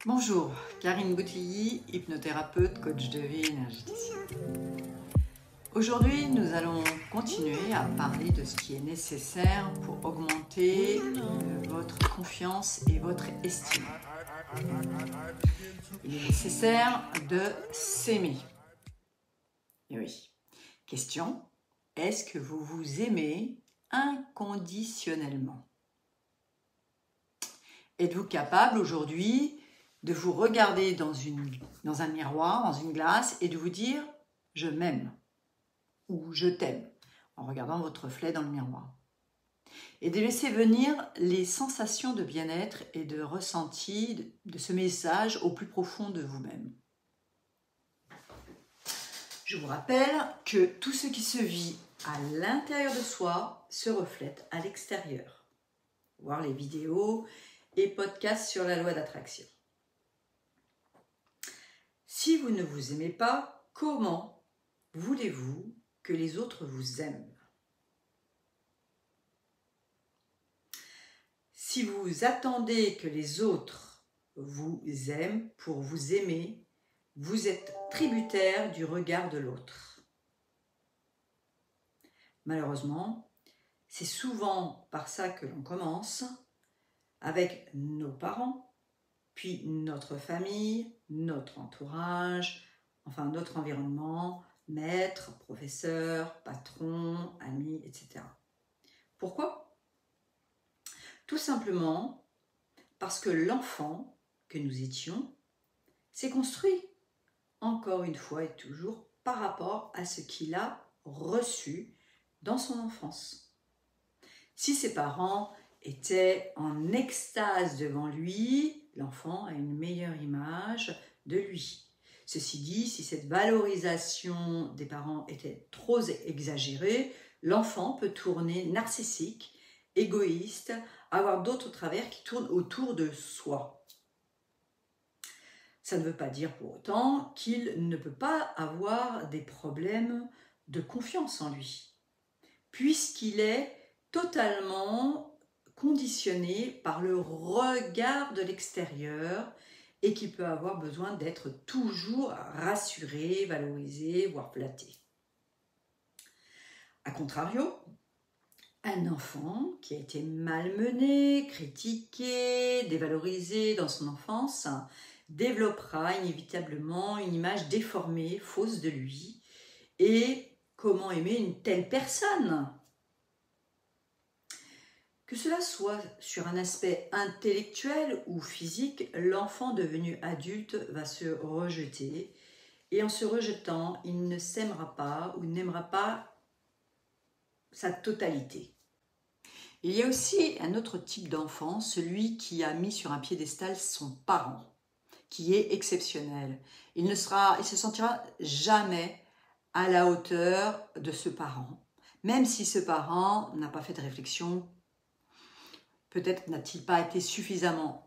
Bonjour, Karine Boutilly, hypnothérapeute, coach de vie, énergéticienne. Aujourd'hui, nous allons continuer à parler de ce qui est nécessaire pour augmenter votre confiance et votre estime. Il est nécessaire de s'aimer. Et oui. Question, est-ce que vous vous aimez inconditionnellement? Êtes-vous capable aujourd'hui de vous regarder dans un miroir, dans une glace et de vous dire « je m'aime » ou « je t'aime » en regardant votre reflet dans le miroir. Et de laisser venir les sensations de bien-être et de ressenti de ce message au plus profond de vous-même. Je vous rappelle que tout ce qui se vit à l'intérieur de soi se reflète à l'extérieur. Voir les vidéos et podcasts sur la loi d'attraction. Si vous ne vous aimez pas, comment voulez-vous que les autres vous aiment? Si vous attendez que les autres vous aiment pour vous aimer, vous êtes tributaire du regard de l'autre. Malheureusement, c'est souvent par ça que l'on commence, avec nos parents, puis notre famille, notre entourage, enfin notre environnement, maître, professeur, patron, amis, etc. Pourquoi? Tout simplement parce que l'enfant que nous étions s'est construit, encore une fois et toujours, par rapport à ce qu'il a reçu dans son enfance. Si ses parents étaient en extase devant lui, l'enfant a une meilleure image de lui. Ceci dit, si cette valorisation des parents était trop exagérée, l'enfant peut tourner narcissique, égoïste, avoir d'autres travers qui tournent autour de soi. Ça ne veut pas dire pour autant qu'il ne peut pas avoir des problèmes de confiance en lui, puisqu'il est totalement conditionné par le regard de l'extérieur et qu'il peut avoir besoin d'être toujours rassuré, valorisé, voire flatté. A contrario, un enfant qui a été malmené, critiqué, dévalorisé dans son enfance développera inévitablement une image déformée, fausse de lui. Et comment aimer une telle personne ? Que cela soit sur un aspect intellectuel ou physique, l'enfant devenu adulte va se rejeter. Et en se rejetant, il ne s'aimera pas ou n'aimera pas sa totalité. Il y a aussi un autre type d'enfant, celui qui a mis sur un piédestal son parent, qui est exceptionnel. Il ne se sentira jamais à la hauteur de ce parent, même si ce parent n'a pas fait de réflexion. Peut-être n'a-t-il pas été suffisamment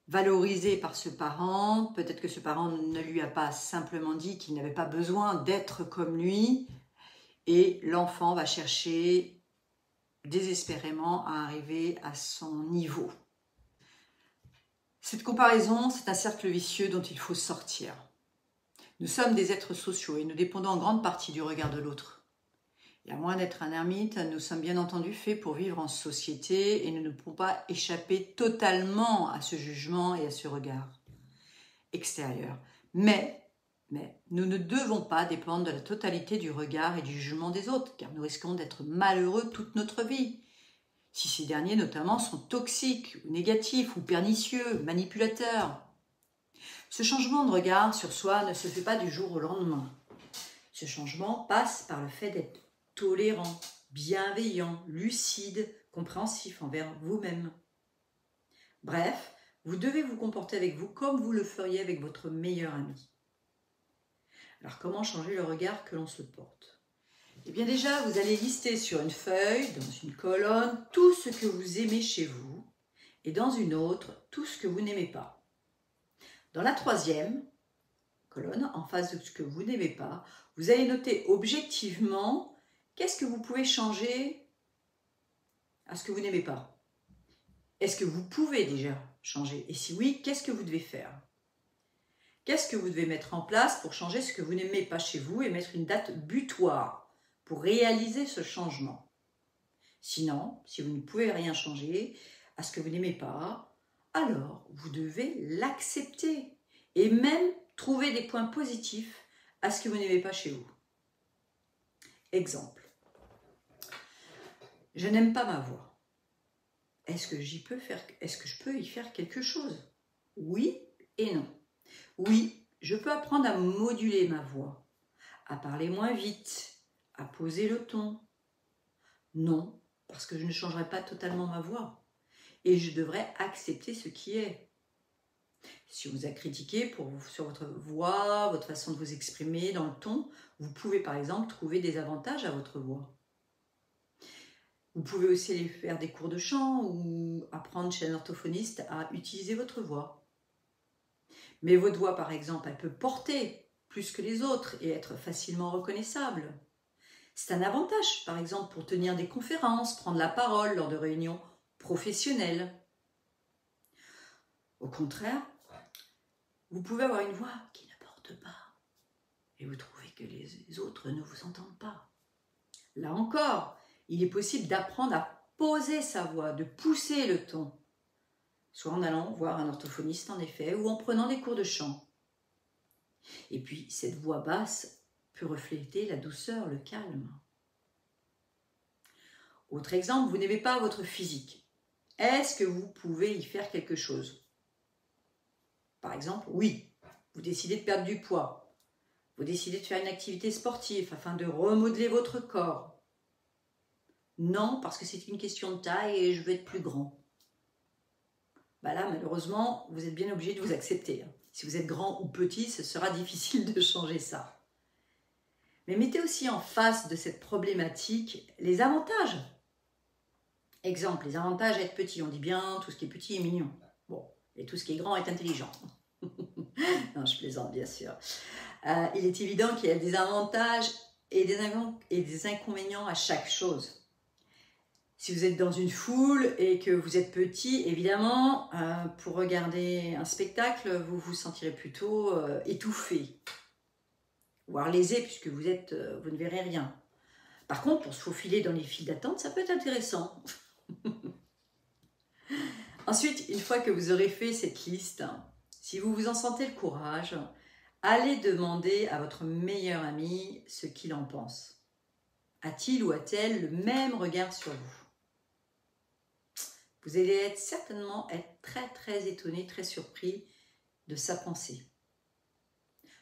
valorisé par ce parent. Peut-être que ce parent ne lui a pas simplement dit qu'il n'avait pas besoin d'être comme lui. Et l'enfant va chercher désespérément à arriver à son niveau. Cette comparaison, c'est un cercle vicieux dont il faut sortir. Nous sommes des êtres sociaux et nous dépendons en grande partie du regard de l'autre. Et à moins d'être un ermite, nous sommes bien entendu faits pour vivre en société et nous ne pouvons pas échapper totalement à ce jugement et à ce regard extérieur. Mais nous ne devons pas dépendre de la totalité du regard et du jugement des autres, car nous risquons d'être malheureux toute notre vie. Si ces derniers notamment sont toxiques, ou négatifs, ou pernicieux, manipulateurs. Ce changement de regard sur soi ne se fait pas du jour au lendemain. Ce changement passe par le fait d'être tolérant, bienveillant, lucide, compréhensif envers vous-même. Bref, vous devez vous comporter avec vous comme vous le feriez avec votre meilleur ami. Alors comment changer le regard que l'on se porte? Eh bien déjà, vous allez lister sur une feuille, dans une colonne, tout ce que vous aimez chez vous et dans une autre, tout ce que vous n'aimez pas. Dans la troisième colonne, en face de ce que vous n'aimez pas, vous allez noter objectivement qu'est-ce que vous pouvez changer à ce que vous n'aimez pas. Est-ce que vous pouvez déjà changer? Et si oui, qu'est-ce que vous devez faire? Qu'est-ce que vous devez mettre en place pour changer ce que vous n'aimez pas chez vous et mettre une date butoir pour réaliser ce changement? Sinon, si vous ne pouvez rien changer à ce que vous n'aimez pas, alors vous devez l'accepter et même trouver des points positifs à ce que vous n'aimez pas chez vous. Exemple. Je n'aime pas ma voix. Est-ce que je peux y faire quelque chose? Oui et non. Oui, je peux apprendre à moduler ma voix, à parler moins vite, à poser le ton. Non, parce que je ne changerai pas totalement ma voix et je devrais accepter ce qui est. Si on vous a critiqué sur votre voix, votre façon de vous exprimer, dans le ton, vous pouvez par exemple trouver des avantages à votre voix. Vous pouvez aussi aller faire des cours de chant ou apprendre chez un orthophoniste à utiliser votre voix. Mais votre voix, par exemple, elle peut porter plus que les autres et être facilement reconnaissable. C'est un avantage, par exemple, pour tenir des conférences, prendre la parole lors de réunions professionnelles. Au contraire, vous pouvez avoir une voix qui ne porte pas et vous trouvez que les autres ne vous entendent pas. Là encore, il est possible d'apprendre à poser sa voix, de pousser le ton, soit en allant voir un orthophoniste en effet, ou en prenant des cours de chant. Et puis, cette voix basse peut refléter la douceur, le calme. Autre exemple, vous n'aimez pas votre physique. Est-ce que vous pouvez y faire quelque chose? Par exemple, oui, vous décidez de perdre du poids. Vous décidez de faire une activité sportive afin de remodeler votre corps. Non, parce que c'est une question de taille et je veux être plus grand. Là, malheureusement, vous êtes bien obligé de vous accepter. Si vous êtes grand ou petit, ce sera difficile de changer ça. Mais mettez aussi en face de cette problématique les avantages. Exemple, les avantages à être petit. On dit bien, tout ce qui est petit est mignon. Bon, et tout ce qui est grand est intelligent. Non, je plaisante, bien sûr. Il est évident qu'il y a des avantages et des inconvénients à chaque chose. Si vous êtes dans une foule et que vous êtes petit, évidemment, pour regarder un spectacle, vous vous sentirez plutôt étouffé, voire lésé, puisque vous ne verrez rien. Par contre, pour se faufiler dans les files d'attente, ça peut être intéressant. Ensuite, une fois que vous aurez fait cette liste, si vous vous en sentez le courage, allez demander à votre meilleur ami ce qu'il en pense. A-t-il ou a-t-elle le même regard sur vous? Vous allez certainement être très étonné, très surpris de sa pensée.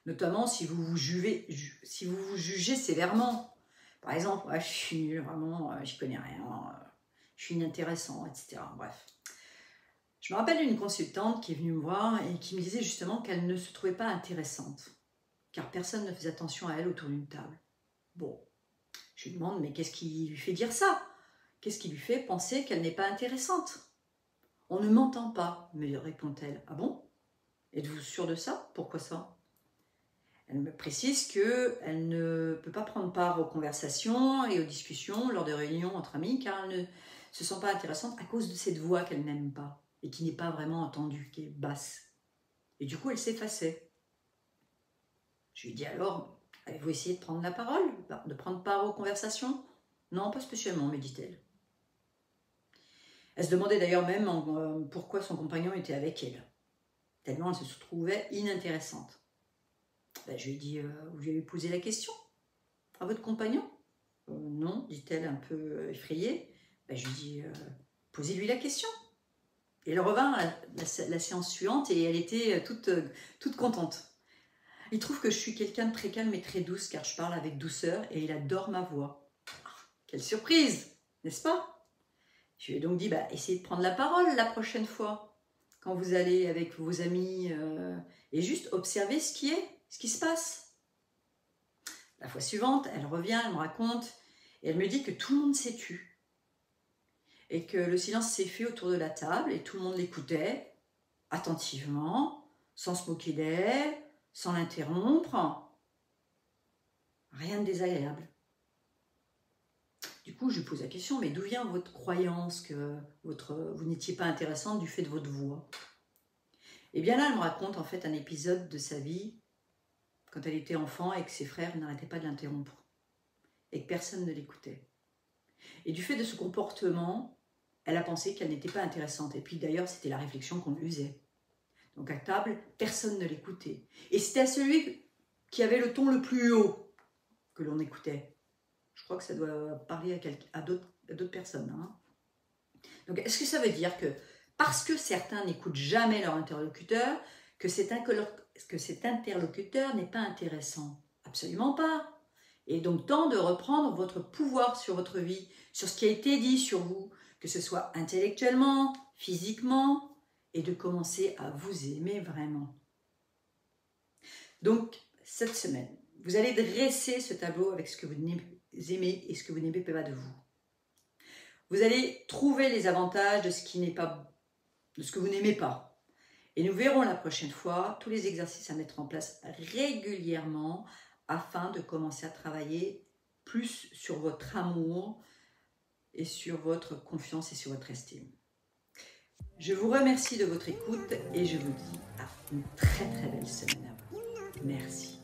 Notamment si vous vous jugez sévèrement. Par exemple, je suis nul, vraiment, j'y connais rien, je suis inintéressant, etc. Bref. Je me rappelle d'une consultante qui est venue me voir et qui me disait justement qu'elle ne se trouvait pas intéressante, car personne ne faisait attention à elle autour d'une table. Bon, je lui demande, mais qu'est-ce qui lui fait dire ça? Qu'est-ce qui lui fait penser qu'elle n'est pas intéressante? On ne m'entend pas, me répond-elle. Ah bon? Êtes-vous sûre de ça? Pourquoi ça? Elle me précise qu'elle ne peut pas prendre part aux conversations et aux discussions lors des réunions entre amis car elle ne se sent pas intéressante à cause de cette voix qu'elle n'aime pas et qui n'est pas vraiment entendue, qui est basse. Et du coup, elle s'effaçait. Je lui dis alors, avez-vous essayé de prendre la parole, de prendre part aux conversations? Non, pas spécialement, me dit-elle. Elle se demandait d'ailleurs même pourquoi son compagnon était avec elle, tellement elle se trouvait inintéressante. Je lui ai dit, vous lui avez posé la question à votre compagnon? Non, dit-elle un peu effrayée. Je lui ai dit, posez-lui la question. Et elle revint la séance suivante et elle était toute contente. Il trouve que je suis quelqu'un de très calme et très douce car je parle avec douceur et il adore ma voix. Quelle surprise, n'est-ce pas? Je lui ai donc dit, essayez de prendre la parole la prochaine fois, quand vous allez avec vos amis, et juste observez ce qui se passe. La fois suivante, elle revient, elle me raconte, et elle me dit que tout le monde s'est tu, et que le silence s'est fait autour de la table, et tout le monde l'écoutait, attentivement, sans se moquer d'elle, sans l'interrompre. Rien de désagréable. Du coup, je lui pose la question, mais d'où vient votre croyance que vous n'étiez pas intéressante du fait de votre voix? Et bien là, elle me raconte en fait un épisode de sa vie quand elle était enfant et que ses frères n'arrêtaient pas de l'interrompre et que personne ne l'écoutait. Et du fait de ce comportement, elle a pensé qu'elle n'était pas intéressante. Et puis d'ailleurs, c'était la réflexion qu'on lui faisait. Donc à table, personne ne l'écoutait. Et c'était à celui qui avait le ton le plus haut que l'on écoutait. Je crois que ça doit parler à d'autres personnes. Hein. Donc est-ce que ça veut dire que parce que certains n'écoutent jamais leur interlocuteur, que cet interlocuteur n'est pas intéressant? Absolument pas. Et donc, temps de reprendre votre pouvoir sur votre vie, sur ce qui a été dit sur vous, que ce soit intellectuellement, physiquement, et de commencer à vous aimer vraiment. Donc, cette semaine, vous allez dresser ce tableau avec ce que vous aimez et ce que vous n'aimez pas de vous. Vous allez trouver les avantages de ce que vous n'aimez pas. Et nous verrons la prochaine fois tous les exercices à mettre en place régulièrement afin de commencer à travailler plus sur votre amour et sur votre confiance et sur votre estime. Je vous remercie de votre écoute et je vous dis à une très très belle semaine à vous. Merci.